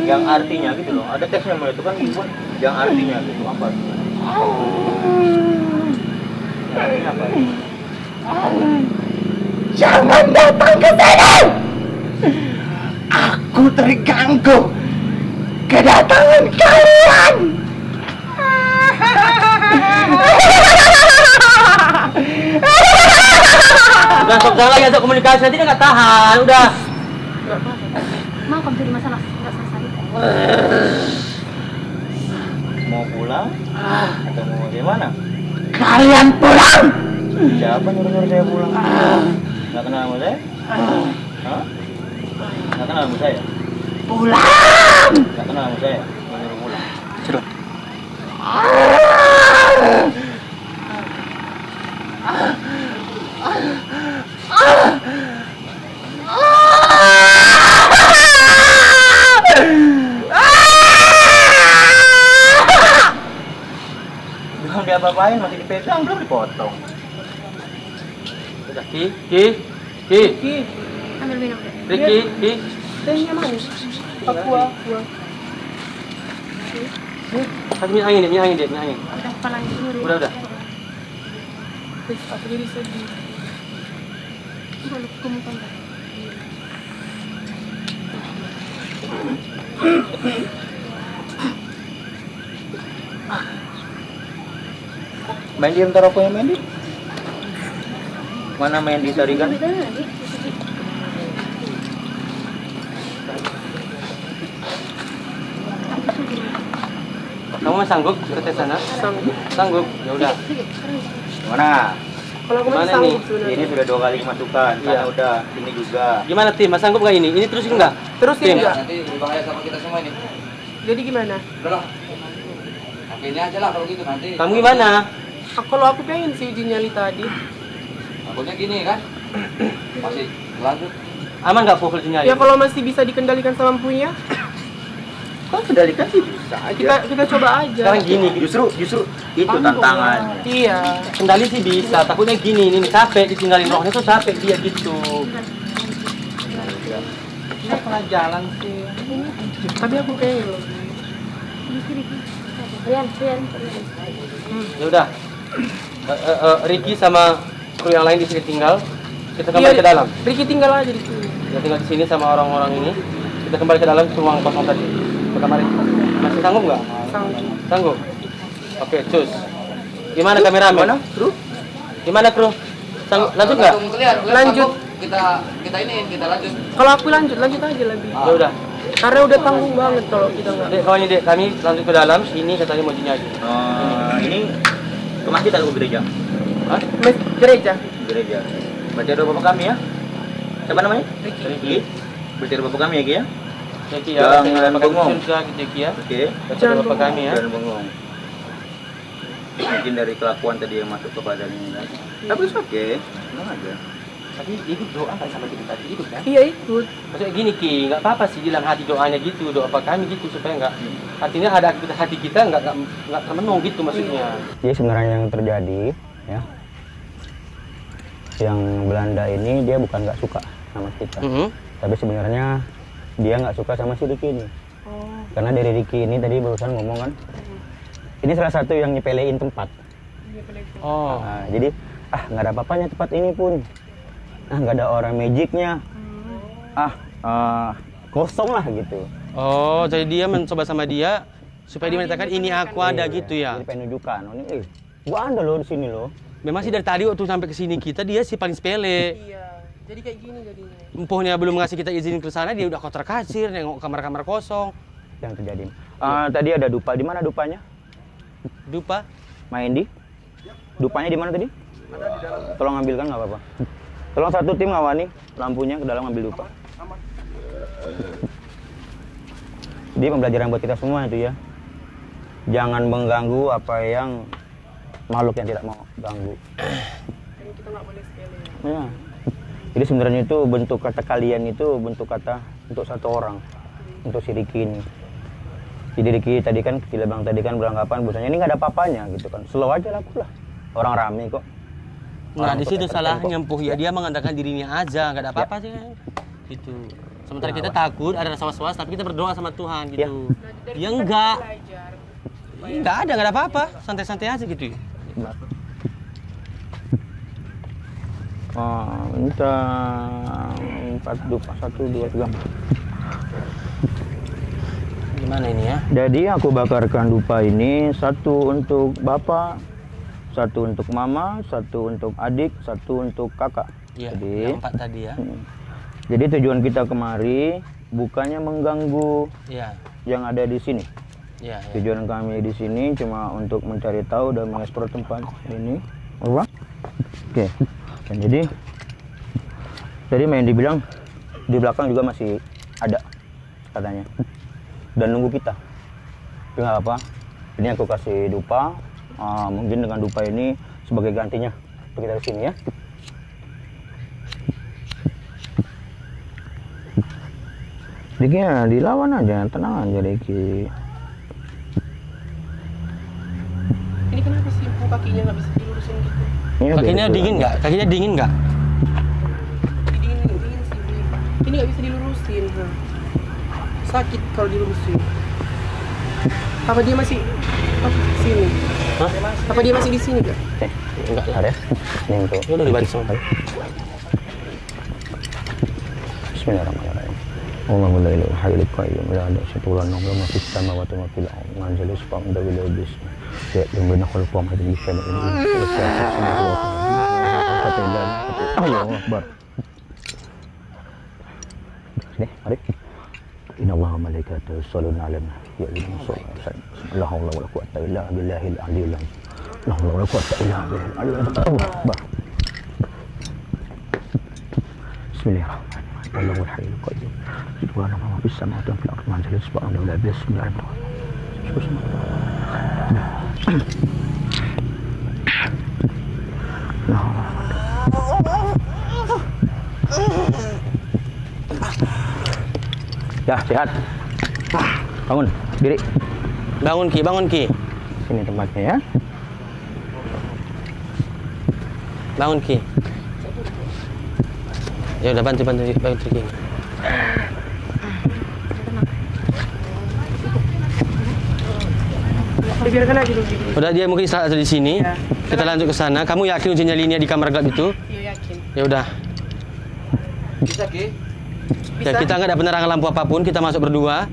Yang artinya gitu loh. Ada teksnya mulai itu kan dibuat yang artinya gitu apa? Artinya apa? Jangan datang ke sini. Aku terganggu kedatangan kalian. Udah sok lagi ajak komunikasi nanti dia nggak tahan. Udah. Mau kamu jadi masalah nggak selesai. Mau pulang? Atau mau bagaimana? Kalian pulang! Siapa nyuruh-nyuruh saya pulang? Nggak kenal sama saya? Hah? Nggak kenal sama saya? Pulang! Nggak kenal sama saya? Nyuruh pulang? Sudah. Belum diapa-apain, masih dipegang, belum dipotong. Udah, Ki. Ambil minum deh. Ki. Tehnya manis. Aqua. Kasih minyak angin deh. Udah kepala dulu. Udah. Aku jadi sedih. Boleh kamu tonton. Mandy, ntar aku yang Mandy? Mana Mandy tadi kan? Kamu sanggup ke sana? Sanggup. Ya udah. Mana? Kalau aku masih Mana sanggup nih? sebenarnya. Ini sudah 2 kali masukan, Iya. sana udah, ini juga. Gimana tim? Mas sanggup nggak ini? Ini terusin nggak? Terusin Tim. nggak? Nanti berbahaya sama kita semua ini. Jadi gimana? Udah lah. Oke, ini aja lah kalau gitu nanti. Kamu gimana? Kalau aku pengen sih uji nyali tadi. Takutnya gini kan. Masih lanjut. Aman nggak pukul sinyal? Ya kalau masih bisa dikendalikan sama punya, Kok kendalikan sih bisa aja. kita coba aja. Sekarang gini, Justru itu tantangannya. Iya. kendali sih bisa, takutnya gini, ini capek ditinggalin rohnya tuh capek dia gitu. Kita pernah jalan sih. Tapi aku pengen loh. Rian. Ya udah. Ricky sama kru yang lain di sini tinggal. Kita kembali ke dalam. Ricky tinggal aja di sini. Kita tinggal di sini sama orang-orang ini. Kita kembali ke dalam ke ruang kosong tadi. Ke kamar itu. Masih sanggup nggak? Sanggup. Oke, cus. Gimana kameramen? Kru? Gimana kru? Sanggup? Lanjut nggak? Lanjut. Kita lanjut. Kalau aku lanjut aja lebih. Ya udah. Karena udah tanggung banget kalau kita nggak. Dek, kawan dek, kami lanjut ke dalam. Ini katanya mau jinyaji. Ini ke masjid atau ke gereja? Hah? Gereja. Gereja. Baca doa Bapak kami ya. Siapa namanya? Ricky. Baca doa Bapak kami ya, Ki ya. Jadi ya, Jangan bengong. Jadi ya. Oke. Baca doa Bapak kami ya. Jangan bengong. Mungkin dari kelakuan tadi yang masuk ke badannya kan. Tapi oke. Tenang aja. Tapi itu doa kan sama kita tadi itu kan? Iya ikut. Maksudnya gini Ki, nggak apa-apa sih dalam hati doanya gitu, doa apa kami gitu supaya nggak, artinya ada aktivitas hati kita nggak termenung gitu maksudnya. Jadi sebenarnya yang terjadi ya, yang Belanda ini dia bukan nggak suka sama kita, tapi sebenarnya dia nggak suka sama si Ricky ini. Karena dari Ricky ini tadi barusan ngomong kan, ini salah satu yang nyepelein tempat. Oh. Nah, jadi nggak ada apa-apanya tempat ini pun. Nggak ada orang magicnya. Kosong lah gitu. Oh, jadi dia mencoba sama dia supaya dia menyatakan ini aku ada gitu ya. Jadi pengen nunjukkan, oh ini gua ada loh di sini loh. Memang sih dari tadi waktu sampai ke sini kita dia sih paling sepele. Iya. Jadi kayak gini jadinya. Empuhnya belum ngasih kita izin ke sana dia udah kotor kacir, nengok kamar-kamar kosong. Yang terjadi. Tadi ada dupa, di mana dupanya? Dupa? Main di? Dupanya di mana tadi? Ada di dalam. Tolong ambilkan nggak apa-apa. Tolong satu tim ngawani lampunya ke dalam ambil dupa. Jadi pembelajaran buat kita semua itu ya. Jangan mengganggu apa yang makhluk yang tidak mau ganggu. Jadi kita nggak boleh sepele ya. Ya. Jadi sebenarnya itu bentuk kata kalian itu bentuk kata untuk satu orang, untuk si Ricky ini. Jadi Ricky tadi kan, Bang tadi kan beranggapan bahwasanya ini nggak ada apa-apanya gitu kan. Slow aja laku lah. Orang rame kok. Nah, di situ salahnya Empuh ya, dia mengandalkan dirinya aja, nggak ada apa-apa sih kan. Gitu. Sementara kita takut, ada rasa was-was, tapi kita berdoa sama Tuhan gitu. Ya enggak. Enggak ada, nggak ada apa-apa. Santai-santai aja gitu. Minta 4 dupa 1 2 3. Gimana ini ya? Jadi aku bakarkan dupa ini, 1 untuk bapak, 1 untuk mama, 1 untuk adik, 1 untuk kakak. Iya, Jadi yang 4 tadi ya. Jadi tujuan kita kemari bukannya mengganggu yang ada di sini. Iya. Tujuan kami di sini cuma untuk mencari tahu dan mengeksplor tempat ini. Oke. Dan jadi tadi main dibilang di belakang juga masih ada katanya dan nunggu kita. Tapi nggak apa. Ini aku kasih dupa. Mungkin dengan dupa ini sebagai gantinya untuk kita di sini ya. Diki ya dilawan aja, tenang aja Diki. Ini kenapa sih kakinya nggak bisa dilurusin gitu? Ya, Kakinya dingin nggak? Kakinya dingin nggak? Dingin sih. Ini nggak bisa dilurusin. Sakit kalau dilurusin. Apa dia masih sini? Hah? Apa dia masih di sini gak? Enggak lah. Ada ya? Ini untuk Udah dibalik semua. Bismillahirrahmanirrahim. Allahumma la ilaha illa anta la ilaha illa anta la ma fis samawati wa ma fil ardi manzil isfam da bil bis ya limna khalqum hadhihi syai'in Allahu akbar. Sini, mari. Inna Allaha malaikatahu yusholluna 'alan nabi ya ayyuhallazina amanu la haula wala quwwata illa billahil aliyyil azim. La haula wala quwwata illa billahil aliyyil azim. Bismillahirrahmanirrahim. Allahul hayyul qayyum. Subhanallahi ma fis samawati wa fil ardi man zalil subhanahu wa ta'ala bismillahirrahmanirrahim. Ya, sehat. Bangun, diri. Bangun Ki. Sini tempatnya ya. Bangun Ki. Ya udah bantu Ki. Biarkan aja dulu. Udah dia mungkin istirahat di sini. Ya. Kita lanjut ke sana. Kamu yakin ujian nyalinya di kamar gelap itu? Iya yakin. Ya udah. Bisa Ki? Ya kita nggak ada penerangan lampu apapun. Kita masuk berdua.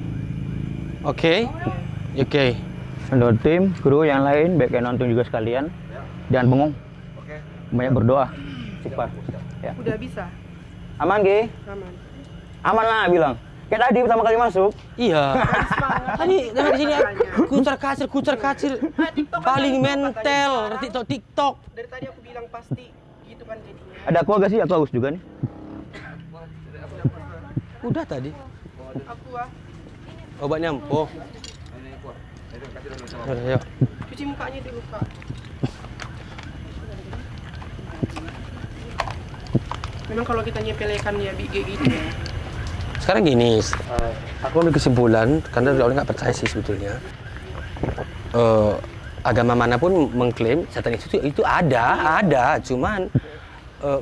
Oke. Oke. Untuk tim, kru yang lain, baik yang nonton juga sekalian. Jangan bengong. Oke. Banyak berdoa. Istighfar. Ya. Udah bisa. Aman, Gi? Aman. Aman lah bilang. Kayak tadi pertama kali masuk. Iya. Tadi dari sini kucar kacir. Paling mentel. TikTok. Dari tadi aku bilang pasti gitu kan jadinya. Ada aku agak sih, aku haus juga nih. Udah tadi. Aku Obatnya Empuh. Udah, yuk. cuci mukanya dulu Kak. Memang kalau kita nyepelekan ya gitu ya. Sekarang gini, aku ambil kesimpulan karena orang nggak percaya sih sebetulnya. Agama manapun mengklaim setan itu ada, cuman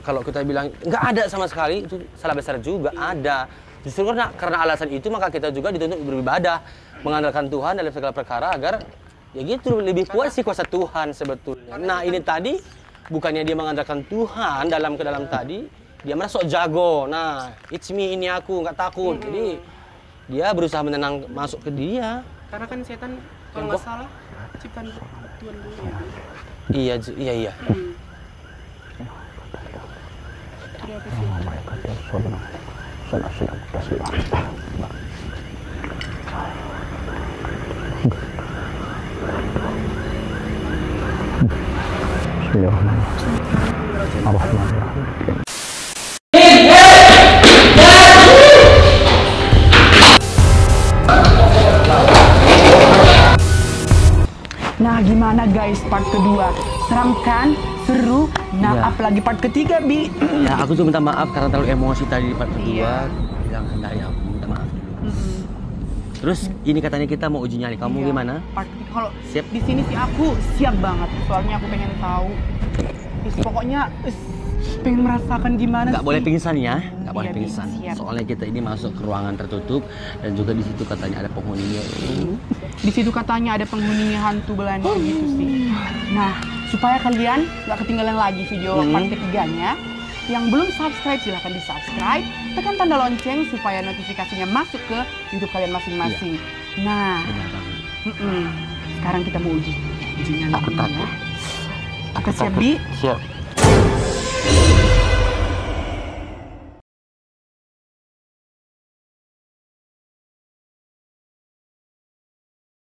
kalau kita bilang nggak ada sama sekali itu salah besar juga, ada. Justru karena alasan itu maka kita juga dituntut beribadah, mengandalkan Tuhan dalam segala perkara agar ya gitu lebih kuat sih kuasa Tuhan sebetulnya. Nah ini tadi bukannya dia mengandalkan Tuhan ke dalam tadi, dia merasa sok jago. Nah, it's me, ini aku, nggak takut. Jadi dia berusaha menenang masuk ke dia. Karena kan setan kalau nggak salah ciptaan Tuhan dulu ya. Iya. Ada apa sih? Nah, gimana guys part kedua? Seram kan? Seru? Nah, Iya. apalagi part ketiga, Bi? Ya, aku tuh minta maaf karena terlalu emosi tadi di part kedua. Iya. Yang hendak ya, aku minta maaf dulu. Terus ini katanya kita mau uji nyali. Kamu Iya, gimana? Part ketiga. Kalau Siap. di sini sih aku siap banget. Soalnya aku pengen tahu. Pokoknya pengen merasakan gimana Nggak sih. boleh pingsan ya, nggak boleh Iya, pingsan. siap. Soalnya kita ini masuk ke ruangan tertutup dan juga di situ katanya ada penghuninya. Di situ katanya ada penghuninya hantu Belanda gitu sih. Nah, supaya kalian nggak ketinggalan lagi video part ketiganya, yang belum subscribe silahkan di subscribe, tekan tanda lonceng supaya notifikasinya masuk ke YouTube kalian masing-masing. Nah, Benar banget. sekarang kita mau uji nyali Aku dulu takut. ya. Kita siap, Bi? Siap.